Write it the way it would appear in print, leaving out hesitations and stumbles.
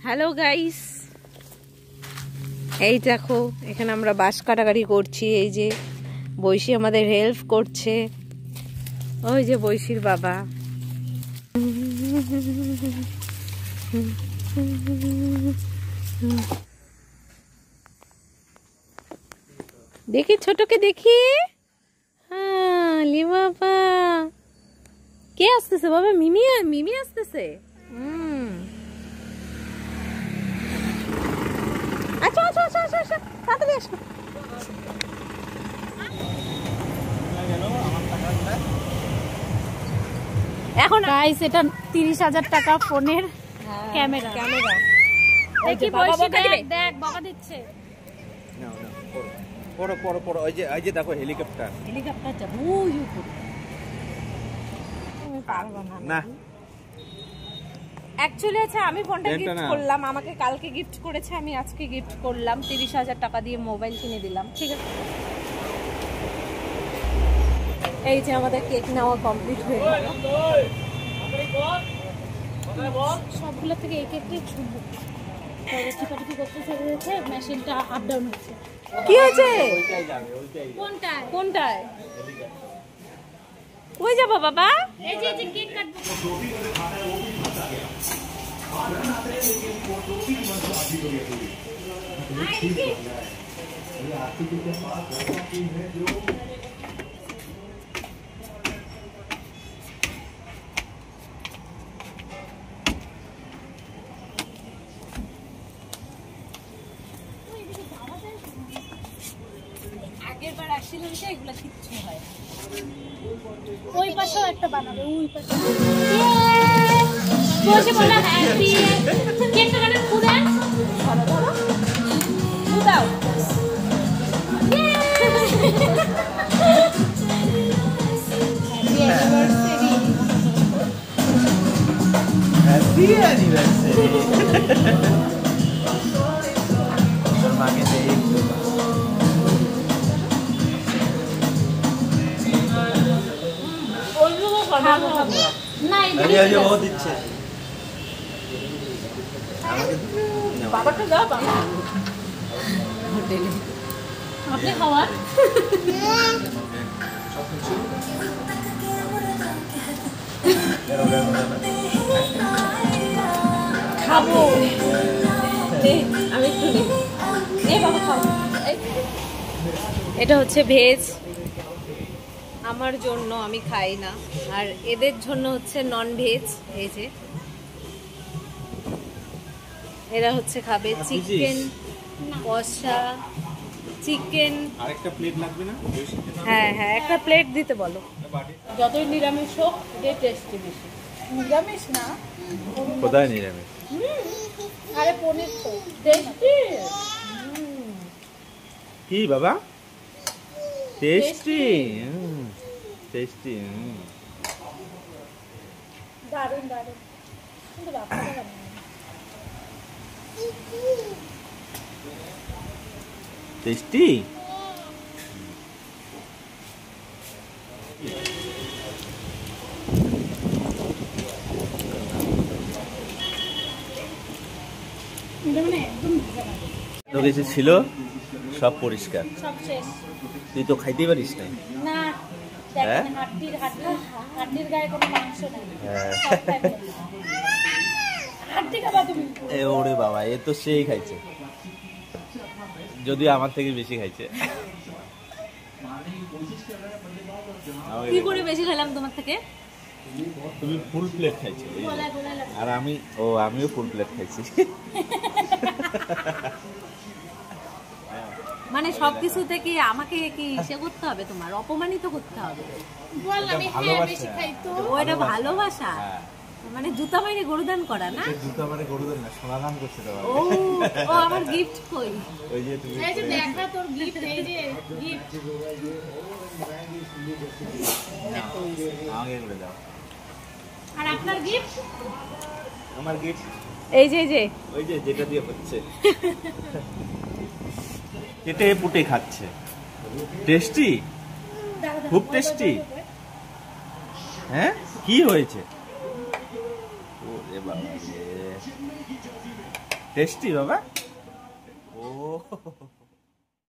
Hello guys, এই দেখো এখানে আমরা বাঁশ কাটাকাটি করছি। এই যে বৈশী আমাদের হেল্প করছে, ওই যে বৈশীর বাবা। দেখি ছোটকে দেখি। হ্যাঁ লি বাবা, কে আসতেছে বাবা? মিমি, মিমি আসতেছে। আচ্ছা আচ্ছা আচ্ছা আচ্ছা আচ্ছা, তাড়াতাড়ি আসো। এখন গাইস এটা 30,000 টাকা ফোনের ক্যামেরা। দেখি বৈশী দেখ বাবা দিচ্ছে। না না, পড়ো পড়ো পড়ো। ওই যে দেখো হেলিকপ্টার। হেলিকপ্টারটা ওই উপরে। আমি পারবো না। না অ্যাকচুয়ালি আচ্ছা, আমি ফোনটা গিফট করলাম, আমাকে কালকে গিফট করেছে, আমি আজকে গিফট করলাম। 30,000 টাকা দিয়ে মোবাইল কিনে দিলাম। ঠিক আছে, এই যে আমাদের কেক নেওয়া কমপ্লিট হয়ে গেল। সবগুলো থেকে এক একটাই ছুঁবো। টিপাটিপি করতে শুরু হয়েছে, মেশিনটা আপ ডাউন হচ্ছে। কি হয়েছে? কোনটায় কোনটায়? কই যাবো বাবা? এই যে কেক কাটবো। আগের বার আসছিলাম যে এগুলো কিচ্ছু হয় না। ওই পাশেও একটা বানাবে, ওই পাশে বসে বলা হ্যাপি কেকটা কাটে ফুদেন। ধরো ধরো, দাও। Happy anniversary. তোর মাকে দেই না এই ও দিচ্ছে আমাকে। বাবাটা দাও, বাবা হোটেলে আপনি খাওয়ার। খাবো। আমি একটু নেই, বাবা খাও। এটা হচ্ছে ভেজ, আমার জন্য, আমি খাই না। আর এদের জন্য হচ্ছে নন ভেজ। এই যে এরা হচ্ছে খাবে চিকেন কষা, চিকেন। আরেকটা প্লেট লাগবে না? হ্যাঁ হ্যাঁ, একটা প্লেট দিতে বলো। যতই নিরামিষ হোক এটাই টেস্টি বেশি। নিরামিষ না, কোথায় নিরামিষ? আরে পনির তো টেস্টি। কি বাবা? Tasty tasty. দারুণ দারুণ, কিন্তু বাচ্চারা বানায়। টেস্টি। এটা মানে একদম মজা লাগে। তো কিছু ছিল, সব পরিষ্কার। সব শেষ। তুই তো খাইতেই পারিস না। না হ্যাঁ? হাড্ডির গায়ে কোনো মাংস নেই। হ্যাঁ। সব থাকে। হাড্ডি খাবা তুমি? এ ওরে বাবা, এ তো সেই খাইছে, যদিও আমার থেকে বেশি খাইছে। কি করে বেশি খেলাম তোমার থেকে? তুমি ফুল প্লেট খাইছো গলায় গলায় লাগে। আর আমিও ফুল প্লেট খাইছি। মানে সবকিছু থেকে আমাকে কি ইসে করতে হবে, তোমার অপমানিত করতে হবে? বল আমি হ্যাঁ বেশি খাই তো। ওটা ভালোবাসা, মানে জুতা মাইরে গরুদান করা না? জুতা মানে গরুদের না, সোনাদান করছে তো। ও ও, আমার গিফট কই? ওই যে তুমি এই যে দেখা তোর গিফট, এই যে গিফট। আমাকে করে দাও। আর আপনার গিফট? আমার গিফট এই যে ওই যে যেটা দিয়ে হচ্ছে, কেটে পুটে খাচ্ছে। টেস্টি, খুব টেস্টি। হ্যাঁ, কি হয়েছে? ওরে বাবা রে। টেস্টি বাবা ও